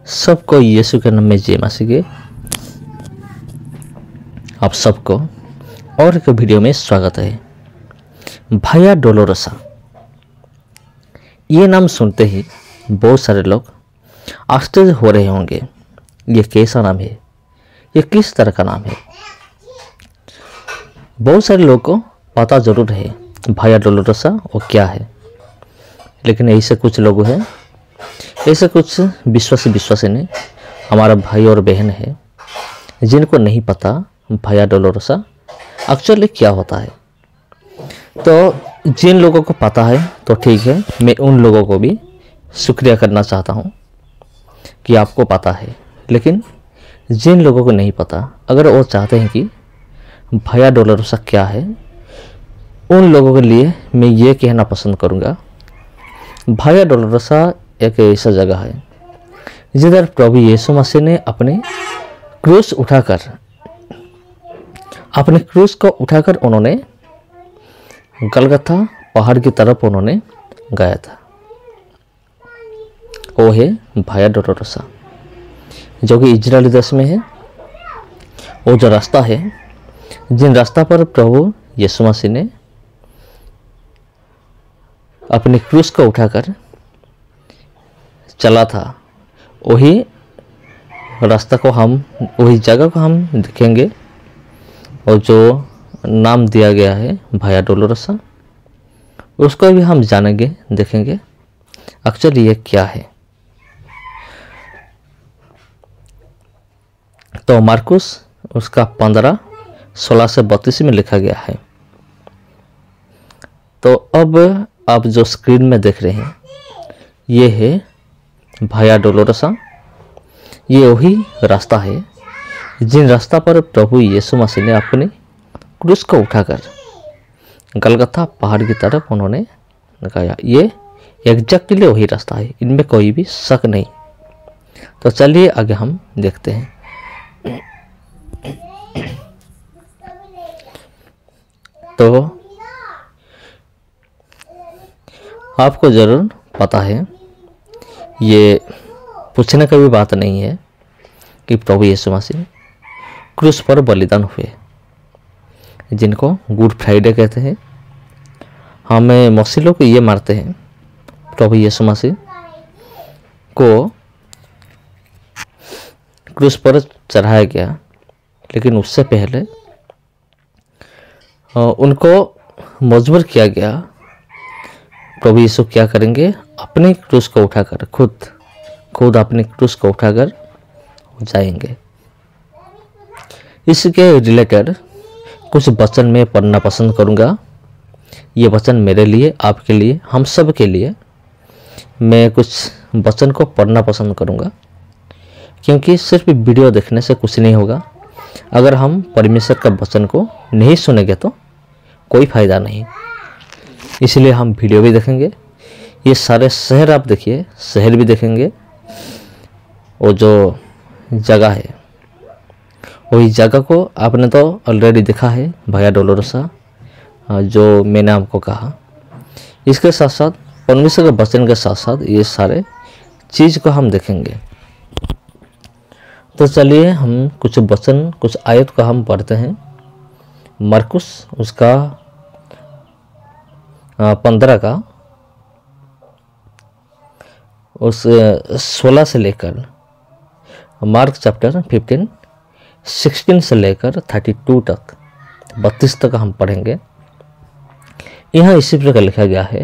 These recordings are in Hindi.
सबको यीशु के नाम में जय मसीह के। आप सबको और एक वीडियो में स्वागत है। भाया डोलोरोसा, ये नाम सुनते ही बहुत सारे लोग आश्चर्य हो रहे होंगे। ये कैसा नाम है? ये किस तरह का नाम है? बहुत सारे लोगों को पता जरूर है भाया डोलोरोसा वो क्या है, लेकिन ऐसे कुछ लोग हैं, ऐसे कुछ विश्वासी ने हमारा भाई और बहन है जिनको नहीं पता भाया डोलोरोसा एक्चुअली क्या होता है। तो जिन लोगों को पता है तो ठीक है, मैं उन लोगों को भी शुक्रिया करना चाहता हूँ कि आपको पता है। लेकिन जिन लोगों को नहीं पता, अगर वो चाहते हैं कि भाया डोलोरोसा क्या है, उन लोगों के लिए मैं ये कहना पसंद करूँगा, भाया डोलोरोसा एक ऐसा जगह है जिधर प्रभु यीशु मसीह ने अपने क्रूस उठाकर उन्होंने गलगथा पहाड़ की तरफ उन्होंने गया था। वो है भाया डोलोरोसा, जो कि इजराइल देश में है। वो जो रास्ता है, जिन रास्ता पर प्रभु यीशु मसीह ने अपने क्रूस को उठाकर चला था, वही रास्ता को वही जगह को हम देखेंगे। और जो नाम दिया गया है भाया डोलोरोसा, उसको भी हम जानेंगे, देखेंगे एक्चुअली ये क्या है। तो मार्कुस उसका 15:16 से 32 में लिखा गया है। तो अब आप जो स्क्रीन में देख रहे हैं, ये है भाया डोलोरोसा। ये वही रास्ता है जिन रास्ता पर प्रभु यीशु मसीह ने अपने क्रूस को उठाकर गलगथा पहाड़ की तरफ उन्होंने गया। ये एग्जैक्टली वही रास्ता है, इनमें कोई भी शक नहीं। तो चलिए आगे हम देखते हैं। तो आपको जरूर पता है, ये पूछने का भी बात नहीं है कि प्रभु यीशु मसीह क्रूस पर बलिदान हुए, जिनको गुड फ्राइडे कहते हैं। हमें मसीह लोग ये मानते हैं प्रभु यीशु मसीह को क्रूस पर चढ़ाया गया, लेकिन उससे पहले उनको मजबूर किया गया। प्रभु यीशु क्या करेंगे? अपने क्रूस को उठाकर खुद अपने क्रूस को उठाकर जाएंगे। इसके रिलेटेड कुछ वचन मैं पढ़ना पसंद करूंगा। ये वचन मेरे लिए, आपके लिए, हम सब के लिए मैं कुछ वचन को पढ़ना पसंद करूंगा, क्योंकि सिर्फ वीडियो देखने से कुछ नहीं होगा। अगर हम परमेश्वर का वचन को नहीं सुनेंगे तो कोई फायदा नहीं। इसलिए हम वीडियो भी देखेंगे। ये सारे शहर आप देखिए, शहर भी देखेंगे। वो जो जगह है, वही जगह को आपने तो ऑलरेडी देखा है, भाया डोलोरोसा, जो मैंने आपको कहा। इसके साथ साथ परमेश्वर के वचन के साथ साथ ये सारे चीज़ को हम देखेंगे। तो चलिए हम कुछ वचन, कुछ आयत को हम पढ़ते हैं। मरकुस उसका 15 का उस 16 से लेकर मार्क चैप्टर 15 16 से लेकर 32 तक, 32 तक हम पढ़ेंगे। यहाँ इसी प्रकार लिखा गया है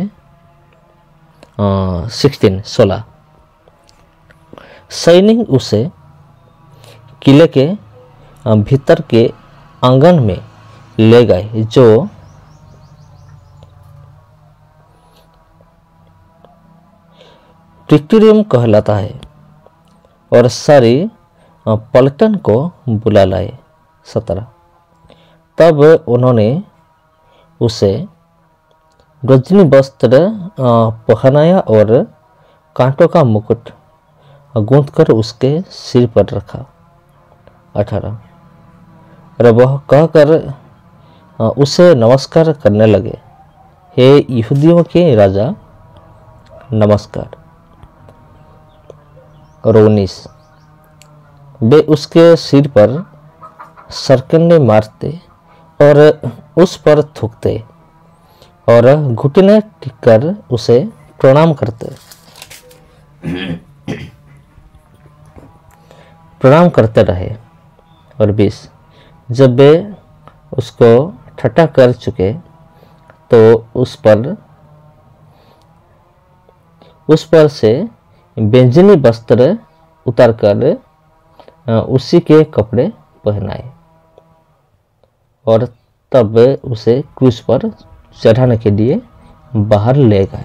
16 सैनिक उसे किले के भीतर के आंगन में ले गए, जो प्रिटोरियम कहलाता है, और सारी पलटन को बुला लाए। 17 तब उन्होंने उसे रजनी वस्त्र पहनाया और कांटों का मुकुट गूंथकर उसके सिर पर रखा। 18 और वह कहकर उसे नमस्कार करने लगे, हे यहूदियों के राजा, नमस्कार। और 19 वे उसके सिर पर सरकंडे मारते और उस पर थूकते और घुटने टिककर उसे प्रणाम करते रहे। और 20 जब वे उसको ठट्ठा कर चुके तो उस पर से बैंजनी वस्त्र उतारकर उसी के कपड़े पहनाए और तब वे उसे क्रूस पर चढ़ाने के लिए बाहर ले गए।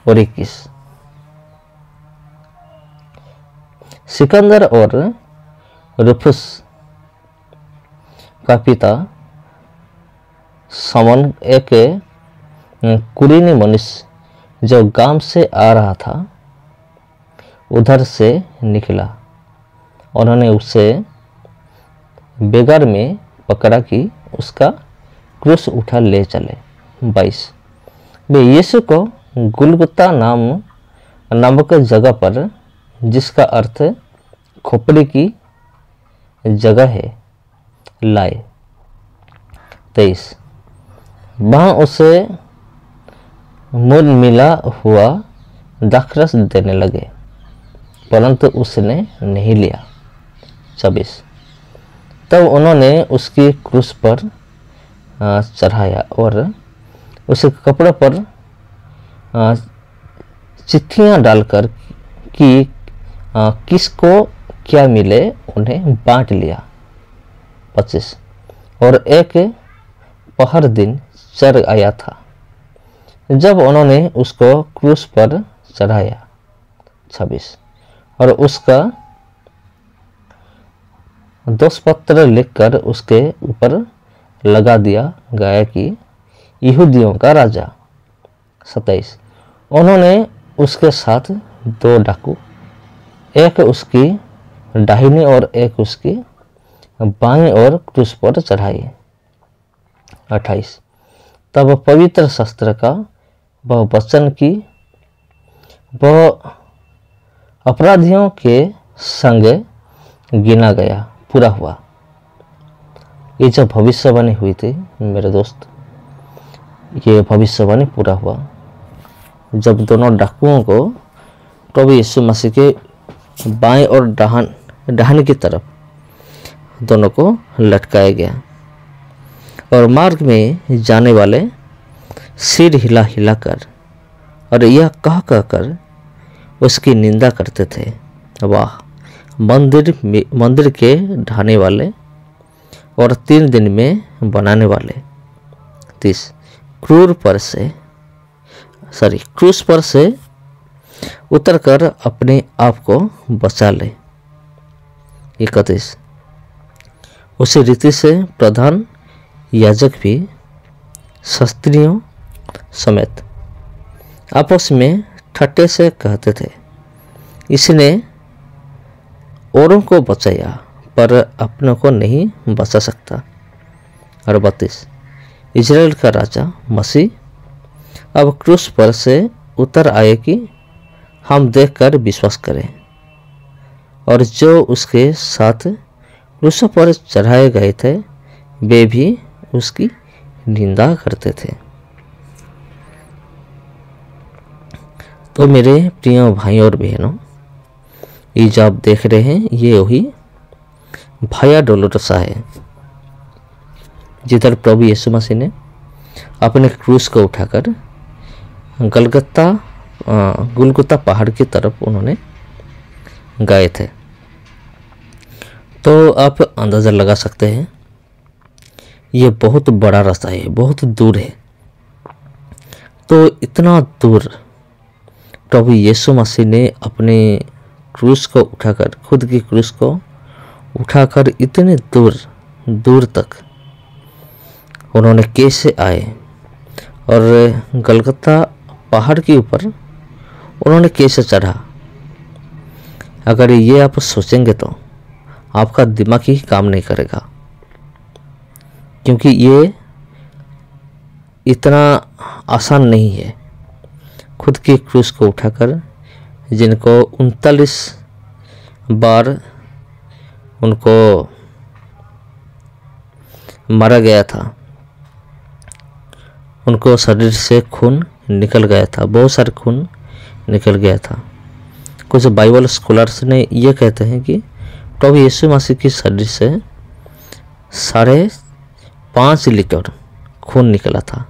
और 21 सिकंदर और रुफुस का पिता समन एक कुलीनी मनुष्य जो गांव से आ रहा था उधर से निकला। उन्होंने उसे बेगार में पकड़ा कि उसका क्रूस उठा ले चले। 22 वे यीशु को गुलगुता नामक जगह पर, जिसका अर्थ खोपड़ी की जगह है, लाए। 23 वहाँ उसे मुल मिला हुआ दाखरस देने लगे, परंतु उसने नहीं लिया। 26 तब उन्होंने उसकी क्रूस पर चढ़ाया और उसके कपड़ों पर चिट्ठियाँ डालकर कि किसको क्या मिले उन्हें बांट लिया। 25 और एक पहर दिन चढ़ आया था जब उन्होंने उसको क्रूस पर चढ़ाया। 26 और उसका दोषपत्र लिखकर उसके ऊपर लगा दिया गया कि यहूदियों का राजा। 27 उन्होंने उसके साथ 2 डाकू, एक उसकी दाहिनी और एक उसकी बाईं ओर क्रूस पर चढ़ाई। 28 तब पवित्र शास्त्र का वह वचन कि वह अपराधियों के संग गिना गया पूरा हुआ। ये जो भविष्यवाणी हुई थी मेरे दोस्त, ये भविष्यवाणी पूरा हुआ जब दोनों डाकुओं को प्रभु यीशु मसीह के बाएं और दाहिनी की तरफ दोनों को लटकाया गया और मार्ग में जाने वाले सिर हिला हिला कर और यह कह कर उसकी निंदा करते थे, वाह मंदिर के ढाने वाले और 3 दिन में बनाने वाले। 30 क्रूस पर से उतरकर अपने आप को बचा ले। 31 उसी रीति से प्रधान याजक भी शास्त्रियों समेत आपस में ठट्ठे से कहते थे, इसने औरों को बचाया पर अपनों को नहीं बचा सकता। और 32 इजराइल का राजा मसीह अब क्रूस पर से उतर आए कि हम देखकर विश्वास करें। और जो उसके साथ क्रूस पर चढ़ाए गए थे वे भी उसकी निंदा करते थे। तो मेरे प्रिय भाई और बहनों, ये जो आप देख रहे हैं ये वही भाया डोलोरोसा है जिधर प्रभु यीशु मसीह ने अपने क्रूस को उठाकर गुलगुता पहाड़ की तरफ उन्होंने गए थे। तो आप अंदाज़ा लगा सकते हैं ये बहुत बड़ा रास्ता है, बहुत दूर है। तो इतना दूर प्रभु यीशु मसीह ने अपने क्रूस को उठाकर, खुद की क्रूस को उठाकर इतने दूर तक उन्होंने कैसे आए और गलगता पहाड़ के ऊपर उन्होंने कैसे चढ़ा। अगर ये आप सोचेंगे तो आपका दिमाग ही काम नहीं करेगा, क्योंकि ये इतना आसान नहीं है खुद की क्रूस को उठाकर जिनको 39 बार उनको मारा गया था, उनको शरीर से खून निकल गया था, बहुत सारे खून निकल गया था। कुछ बाइबल स्कॉलर्स ने ये कहते हैं कि प्रभु यीशु मसीह की शरीर से 5.5 लीटर खून निकला था।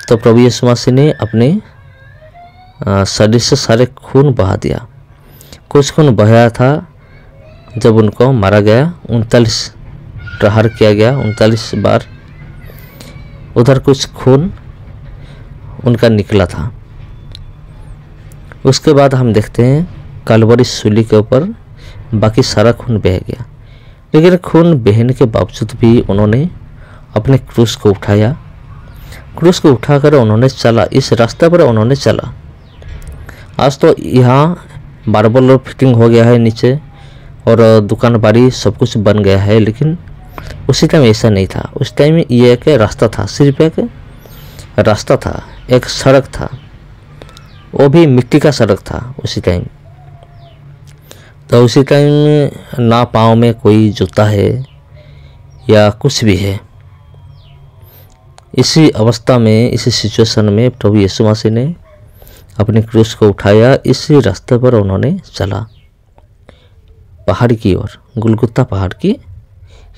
तो प्रभु यीशु मसीह ने अपने शरीर से सारे खून बहा दिया। कुछ खून बहाया था जब उनको मारा गया, 39 प्रहार किया गया 39 बार, उधर कुछ खून उनका निकला था। उसके बाद हम देखते हैं कलवरी सूली के ऊपर बाकी सारा खून बह गया, लेकिन खून बहने के बावजूद भी उन्होंने अपने क्रूस को उठाया। क्रूस को उठाकर उन्होंने चला, इस रास्ते पर उन्होंने चला। आज तो यहाँ मार्बल और फिटिंग हो गया है नीचे और दुकान बाड़ी सब कुछ बन गया है, लेकिन उसी टाइम ऐसा नहीं था। उस टाइम ये एक रास्ता था, सिर्फ एक रास्ता था, एक सड़क था, वो भी मिट्टी का सड़क था उसी टाइम। तो उसी टाइम ना पाँव में कोई जूता है या कुछ भी है। इसी अवस्था में, इसी सिचुएशन में प्रभु यीशु मसीह ने अपने क्रूस को उठाया। इसी रास्ते पर उन्होंने चला, पहाड़ की ओर, गुलगुता पहाड़ की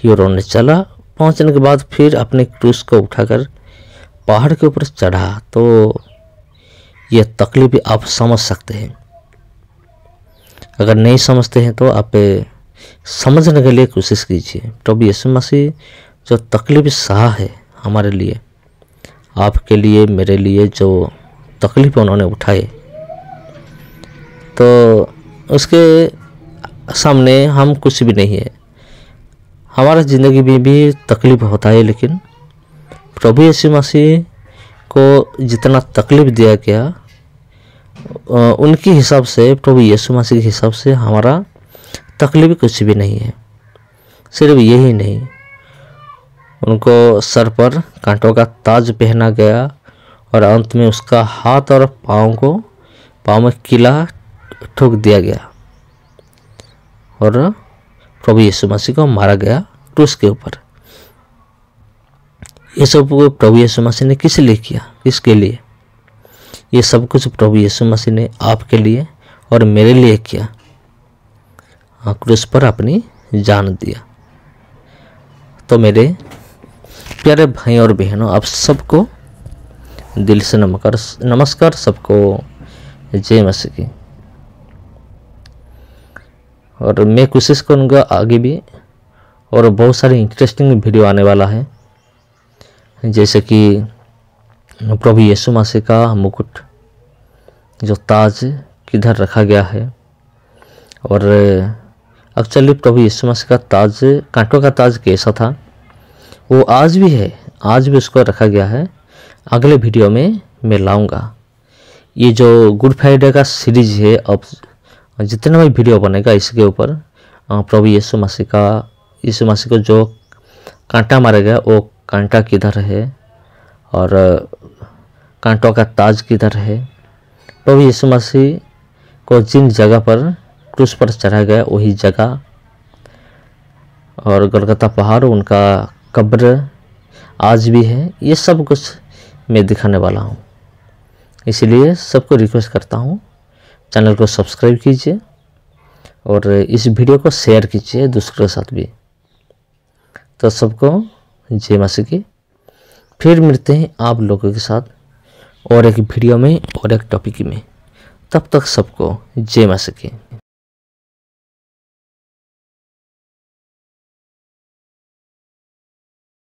ओर उन्होंने चला। पहुंचने के बाद फिर अपने क्रूस को उठाकर पहाड़ के ऊपर चढ़ा। तो यह तकलीफ आप समझ सकते हैं। अगर नहीं समझते हैं तो आप समझने के लिए कोशिश कीजिए। प्रभु यीशु मसीह जो तकलीफ सहा है हमारे लिए, आपके लिए, मेरे लिए, जो तकलीफ उन्होंने उठाए, तो उसके सामने हम कुछ भी नहीं है। हमारा ज़िंदगी में भी तकलीफ होता है, लेकिन प्रभु यीशु मसीह को जितना तकलीफ दिया गया, उनके हिसाब से, प्रभु यीशु मसीह के हिसाब से हमारा तकलीफ कुछ भी नहीं है। सिर्फ यही नहीं, उनको सर पर कांटों का ताज पहना गया और अंत में उसका हाथ और पाँव में किला ठोक दिया गया और प्रभु यीशु मसीह को मारा गया क्रूस के ऊपर। ये सब प्रभु यीशु मसीह ने किस लिए किया, किसके लिए? ये सब कुछ प्रभु यीशु मसीह ने आपके लिए और मेरे लिए किया। क्रूस पर अपनी जान दिया। तो मेरे प्यारे भाई और बहनों, आप सबको दिल से नमस्कार, सबको जय मसीह की। और मैं कोशिश करूँगा आगे भी, और बहुत सारे इंटरेस्टिंग वीडियो आने वाला है, जैसे कि प्रभु यीशु मसीह का मुकुट, जो ताज किधर रखा गया है। और एक्चुअली प्रभु यीशु मसीह का ताज, कांटों का ताज कैसा था, वो आज भी है, आज भी उसको रखा गया है। अगले वीडियो में मैं लाऊंगा। ये जो गुड फ्राइडे का सीरीज है, अब जितना भी वीडियो बनेगा इसके ऊपर, प्रभु यीशु मसीह को जो कांटा मारा गया, वो कांटा किधर है और कांटों का ताज किधर है। प्रभु यीशु मसीह को जिन जगह पर क्रूस पर चढ़ाया गया वही जगह, और गलगता पहाड़, उनका कब्र आज भी है। ये सब कुछ मैं दिखाने वाला हूँ। इसलिए सबको रिक्वेस्ट करता हूँ, चैनल को सब्सक्राइब कीजिए और इस वीडियो को शेयर कीजिए दूसरों के साथ भी। तो सबको जय मसीह की। फिर मिलते हैं आप लोगों के साथ और एक वीडियो में और एक टॉपिक में। तब तक सबको जय मसीह की।